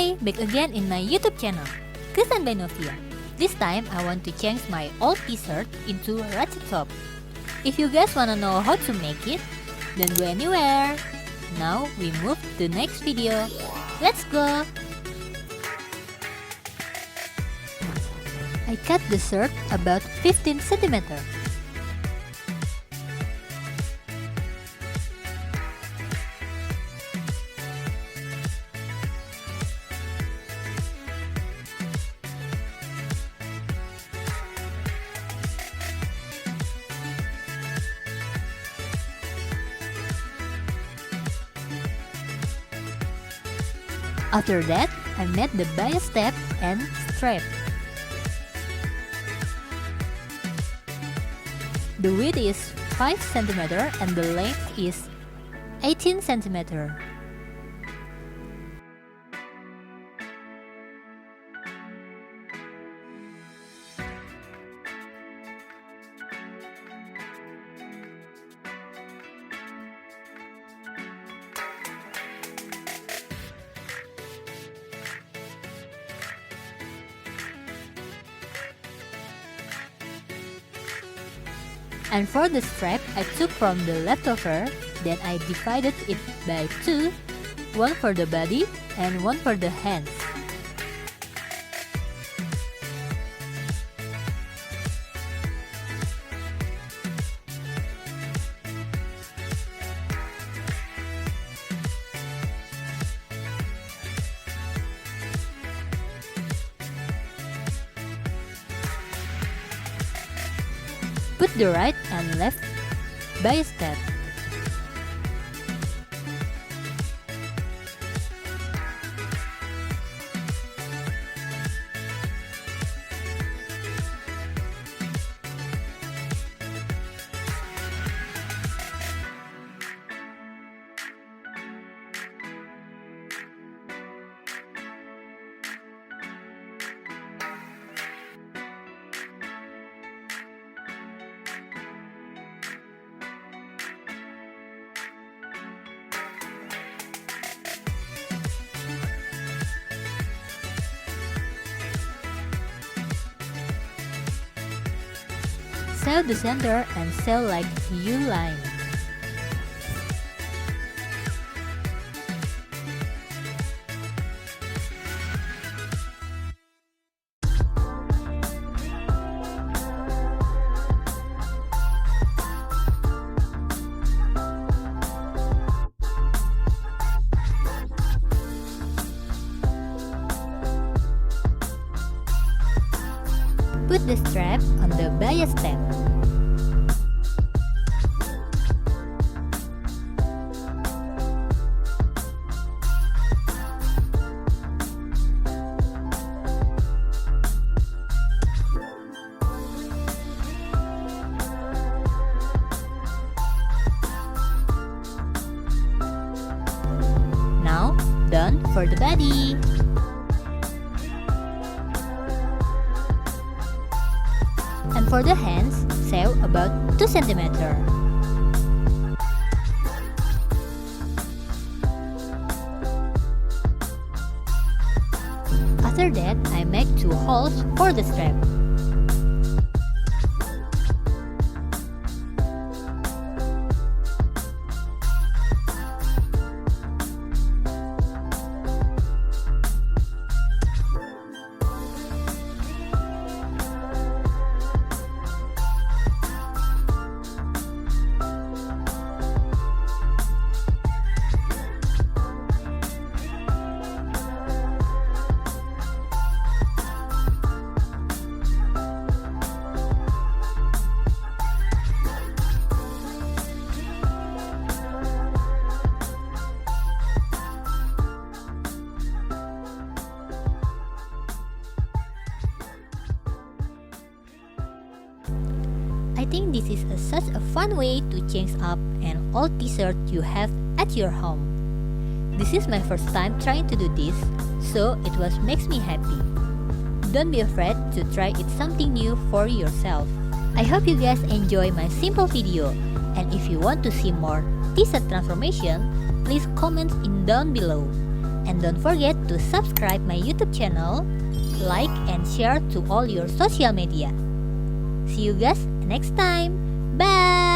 Hi, back again in my YouTube channel, Chrysantbynovia. This time I want to change my old t-shirt into a Ruched top. If you guys wanna know how to make it, don't go anywhere. Now we move to the next video. Let's go! I cut the shirt about 15 cm. After that, I made the bias tab and strap. The width is 5 cm and the length is 18 cm. And for the strap, I took from the leftover, then I divided it by 2, one for the body and one for the hands. Put the right and left bias tab. Sew the center and sew like U-line. Put the strap on the bias tab. Now, done for the body. And for the hands, sew about 2 cm. After that, I make 2 holes for the strap. I think this is such a fun way to change up an old t-shirt you have at your home. This is my first time trying to do this, so it makes me happy. Don't be afraid to try it something new for yourself. I hope you guys enjoy my simple video, and if you want to see more t-shirt transformation, please comment in down below. And don't forget to subscribe my YouTube channel, like and share to all your social media. See you guys next time. Bye!